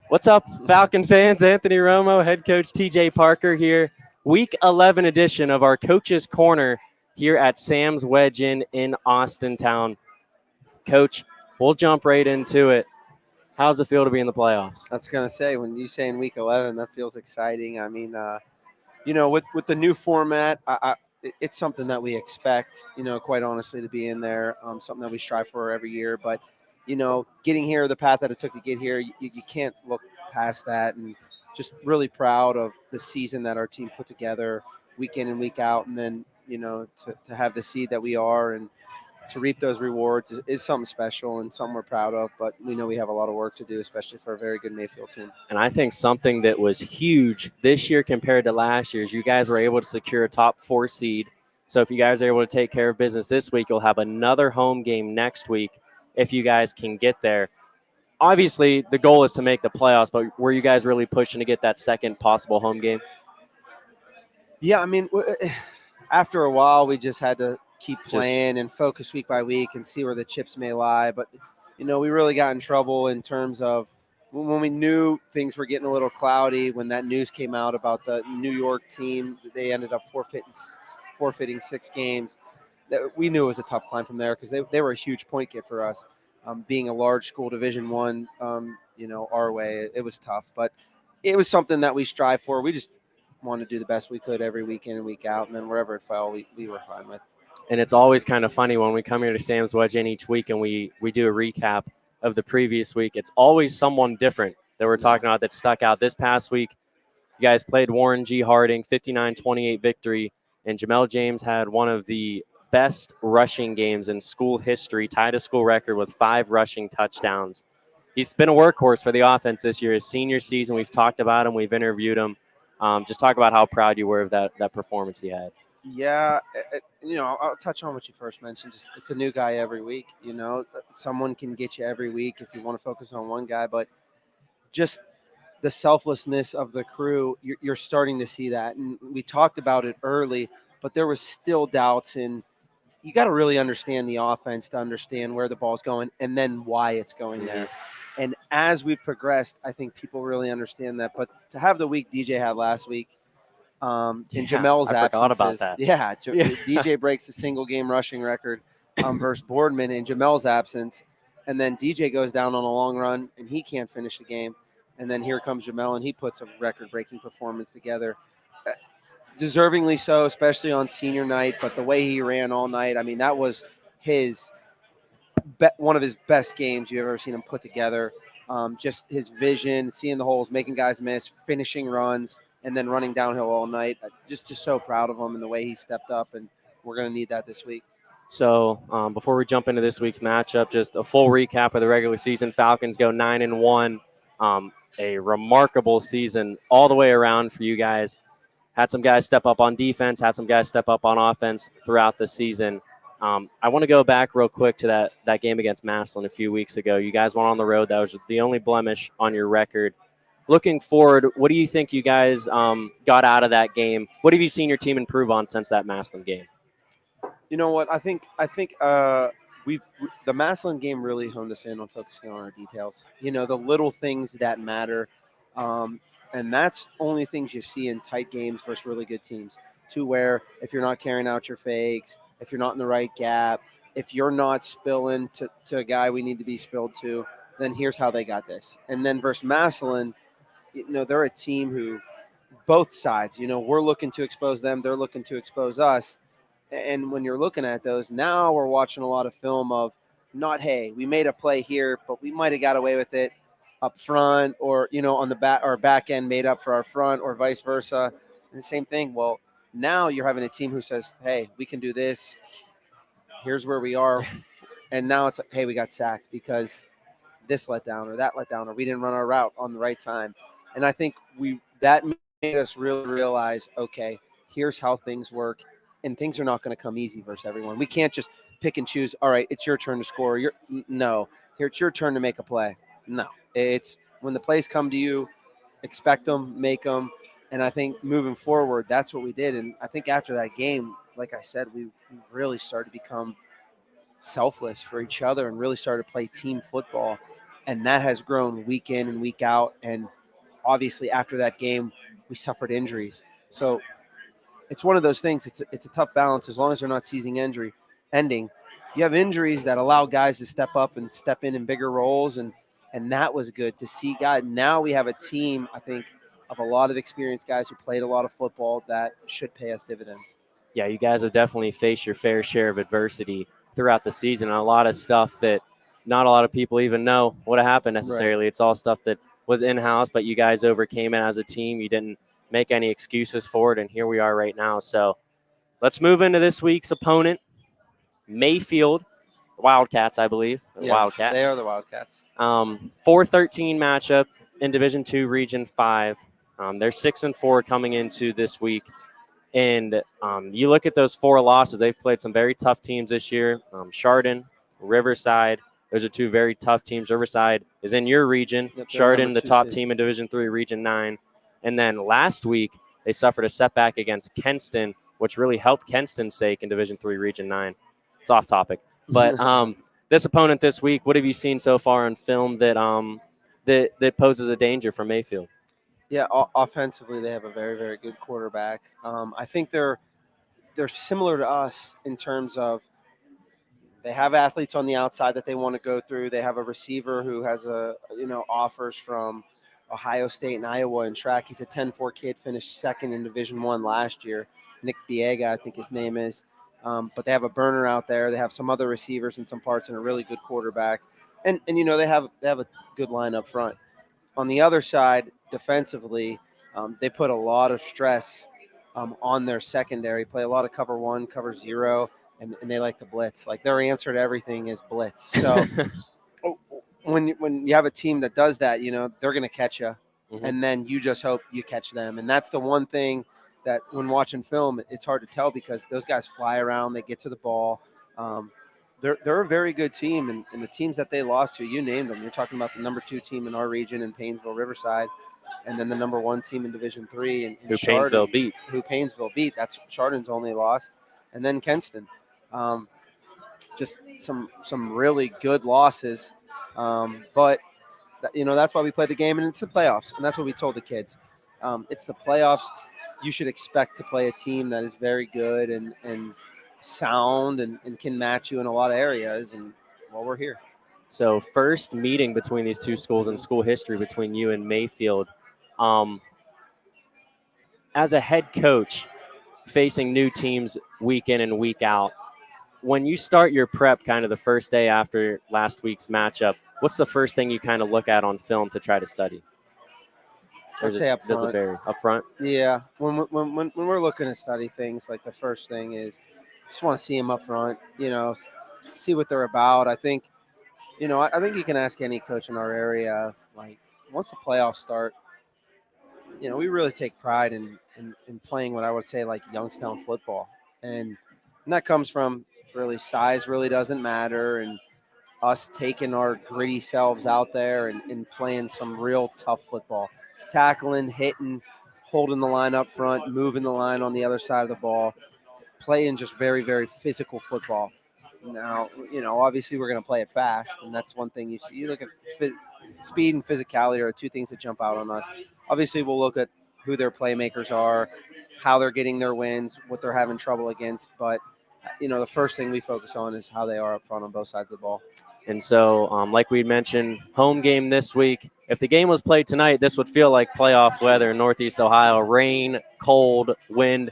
What's up, Falcon fans? Anthony Romo, head coach TJ Parker here. Week 11 edition of our Coach's Corner here at Sam's Wedge Inn in Austintown. Coach, we'll jump right into it. How's it feel to be in the playoffs? I was gonna say when you say in week 11, that feels exciting. I mean, with the new format, it's something that we expect. Quite honestly, to be in there, something that we strive for every year. But getting here, the path that it took to get here, you can't look past that. And just really proud of the season that our team put together, week in and week out, and then to have the seed that we are and to reap those rewards is something special and something we're proud of. But we know we have a lot of work to do, especially for a very good Mayfield team. And I think something that was huge this year compared to last year is you guys were able to secure a top 4 seed. So if you guys are able to take care of business this week, you'll have another home game next week if you guys can get there. Obviously, the goal is to make the playoffs, but were you guys really pushing to get that second possible home game? Yeah, I mean, after a while, we just had to keep playing and focus week by week and see where the chips may lie. But, we really got in trouble in terms of when we knew things were getting a little cloudy, when that news came out about the New York team, they ended up forfeiting 6 games. We knew it was a tough climb from there because they were a huge point get for us. Being a large school, Division I, our way, it was tough. But it was something that we strive for. We just wanted to do the best we could every week in and week out, and then wherever it fell, we were fine with. And it's always kind of funny when we come here to Sam's Wedge Inn each week and we do a recap of the previous week. It's always someone different that we're talking about that stuck out. This past week, you guys played Warren G. Harding, 59-28 victory, and Jamel James had one of the best rushing games in school history, tied a school record with 5 rushing touchdowns. He's been a workhorse for the offense this year. His senior season, we've talked about him, we've interviewed him. Just talk about how proud you were of that performance he had. Yeah, I'll touch on what you first mentioned. Just it's a new guy every week. Someone can get you every week if you want to focus on one guy, but just the selflessness of the crew, you're starting to see that. And we talked about it early, but there was still doubts in. You got to really understand the offense to understand where the ball's going and then why it's going there. And as we've progressed, I think people really understand that. But to have the week DJ had last week, in Jamel's absence, forgot about that. Yeah, DJ breaks the single game rushing record versus Boardman in Jamel's absence, and then DJ goes down on a long run and he can't finish the game, and then here comes Jamel and he puts a record breaking performance together. Deservingly so, especially on senior night, but the way he ran all night, I mean, that was one of his best games you've ever seen him put together. Just his vision, seeing the holes, making guys miss, finishing runs, and then running downhill all night. Just so proud of him and the way he stepped up, and we're going to need that this week. So before we jump into this week's matchup, just a full recap of the regular season. Falcons go 9-1. A remarkable season all the way around for you guys. Had some guys step up on defense, had some guys step up on offense throughout the season. I want to go back real quick to that game against Massillon a few weeks ago. You guys went on the road. That was the only blemish on your record. Looking forward, what do you think you guys got out of that game? What have you seen your team improve on since that Massillon game? You know what? I think the Massillon game really honed us in on focusing on our details. The little things that matter. And that's only things you see in tight games versus really good teams, to where if you're not carrying out your fakes, if you're not in the right gap, if you're not spilling to a guy we need to be spilled to, then here's how they got this. And then versus Massillon, they're a team who both sides, we're looking to expose them. They're looking to expose us. And when you're looking at those, now we're watching a lot of film of not, hey, we made a play here, but we might have got away with it up front, or on the back end made up for our front, or vice versa. And the same thing. Well, now you're having a team who says, hey, we can do this. Here's where we are. And now it's like, hey, we got sacked because this let down or that let down, or we didn't run our route on the right time. And I think that made us really realize, okay, here's how things work, and things are not going to come easy versus everyone. We can't just pick and choose. All right, it's your turn to score. No, here it's your turn to make a play. No, it's when the plays come to you, expect them, make them. And I think moving forward, that's what we did. And I think after that game, like I said, we really started to become selfless for each other and really started to play team football. and that has grown week in and week out. And obviously, after that game, we suffered injuries. So it's one of those things. It's a tough balance as long as they're not season injury ending. You have injuries that allow guys to step up and step in bigger roles, and that was good to see. Guys, now we have a team, I think, of a lot of experienced guys who played a lot of football that should pay us dividends. Yeah, you guys have definitely faced your fair share of adversity throughout the season, and a lot of stuff that not a lot of people even know what happened necessarily. It's all stuff that was in-house, but you guys overcame it as a team. You didn't make any excuses for it, and here we are right now. So let's move into this week's opponent, Mayfield Wildcats, I believe. Yes, Wildcats. they are the Wildcats. 4-13 matchup in Division II, Region 5. They're 6-4 coming into this week. And you look at those 4 losses, they've played some very tough teams this year. Chardon, Riverside, those are 2 very tough teams. Riverside is in your region. Yep, Chardon, the top seed. team in Division III, Region 9. And then last week, they suffered a setback against Kenston, which really helped Kenston's sake in Division III, Region 9. It's off topic. But this opponent this week, what have you seen so far on film that that poses a danger for Mayfield? Yeah, offensively, they have a very, very good quarterback. I think they're similar to us in terms of they have athletes on the outside that they want to go through. They have a receiver who has offers from Ohio State and Iowa in track. He's a 10-4 kid, finished second in Division I last year. Nick Biega, I think his name is. But they have a burner out there. They have some other receivers in some parts and a really good quarterback. And they have a good line up front. On the other side, defensively, they put a lot of stress on their secondary, play a lot of cover 1, cover 0, and they like to blitz. Like their answer to everything is blitz. So when you have a team that does that, they're going to catch you, and then you just hope you catch them. And that's the one thing that when watching film, it's hard to tell because those guys fly around, they get to the ball. They're a very good team, and the teams that they lost to, you named them. You're talking about the number 2 team in our region in Paynesville, Riverside, and then the number 1 team in Division III in who Chardon, Paynesville beat. That's Chardon's only loss, and then Kenston. Just some really good losses, but that's why we play the game, and it's the playoffs, and that's what we told the kids. It's the playoffs. You should expect to play a team that is very good and sound and can match you in a lot of areas, and we're here. So first meeting between these 2 schools in school history between you and Mayfield. As a head coach facing new teams week in and week out, when you start your prep kind of the first day after last week's matchup, what's the first thing you kind of look at on film to try to study? I'd say up front. Does it vary? Up front? Yeah. When we're looking to study things, like the first thing is just want to see them up front, see what they're about. I think, I think you can ask any coach in our area, like once the playoffs start, we really take pride in playing what I would say like Youngstown football. And that comes from really size really doesn't matter, and us taking our gritty selves out there and playing some real tough football, tackling, hitting, holding the line up front, moving the line on the other side of the ball, playing just very, very physical football. Now, obviously we're going to play it fast, and that's one thing you see. You look at speed and physicality are 2 things that jump out on us. Obviously, we'll look at who their playmakers are, how they're getting their wins, what they're having trouble against. But, the first thing we focus on is how they are up front on both sides of the ball. And so, like we mentioned, home game this week. If the game was played tonight, this would feel like playoff weather in Northeast Ohio. Rain, cold, wind.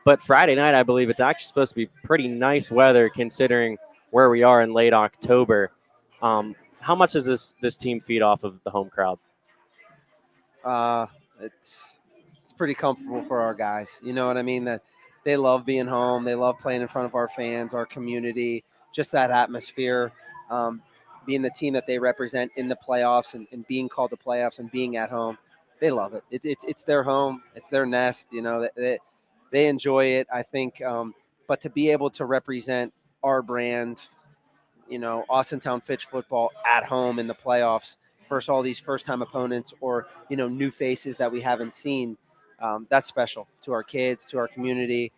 But Friday night, I believe it's actually supposed to be pretty nice weather considering where we are in late October. How much does this team feed off of the home crowd? It's pretty comfortable for our guys. You know what I mean? That they love being home. They love playing in front of our fans, our community, just that atmosphere. Being the team that they represent in the playoffs and being called the playoffs and being at home, they love it. It's their home. It's their nest. They enjoy it, I think. But to be able to represent our brand, Austintown Fitch football at home in the playoffs versus all these first-time opponents or, new faces that we haven't seen, that's special to our kids, to our community.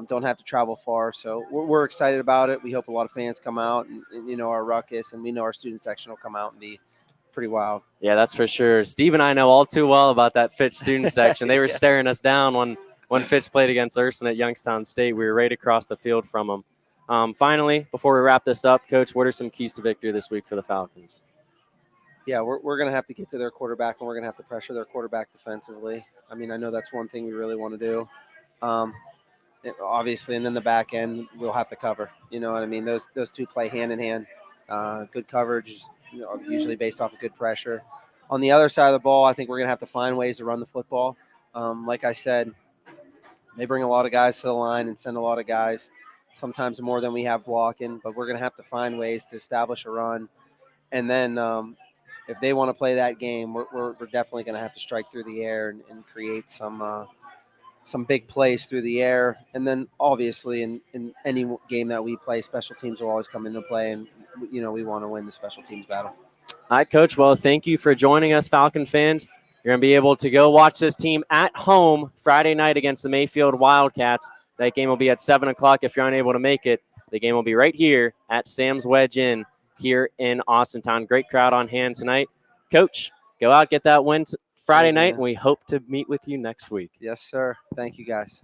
Don't have to travel far. So we're excited about it. We hope a lot of fans come out and our ruckus, and we know our student section will come out and be pretty wild. Yeah, that's for sure. Steve and I know all too well about that Fitch student section. They were staring us down when Fitch played against Urson at Youngstown State. We were right across the field from them. Finally, before we wrap this up, Coach, what are some keys to victory this week for the Falcons? Yeah, we're going to have to get to their quarterback, and we're going to have to pressure their quarterback defensively. I mean, I know that's one thing we really want to do. Obviously, and then the back end we'll have to cover. You know what I mean? Those two play hand in hand. Good coverage, usually based off of good pressure. On the other side of the ball, I think we're going to have to find ways to run the football. Like I said, they bring a lot of guys to the line and send a lot of guys, sometimes more than we have blocking. But we're going to have to find ways to establish a run, and then if they want to play that game, we're definitely going to have to strike through the air and create some big plays through the air. And then obviously in any game that we play, special teams will always come into play, and we want to win the special teams battle. All right, Coach. Well, thank you for joining us, Falcon fans. You're going to be able to go watch this team at home Friday night against the Mayfield Wildcats. That game will be at 7 o'clock. If you're unable to make it, the game will be right here at Sam's Wedge Inn here in Austintown. Great crowd on hand tonight. Coach, go out, get that win Friday night, and we hope to meet with you next week. Yes, sir. Thank you, guys.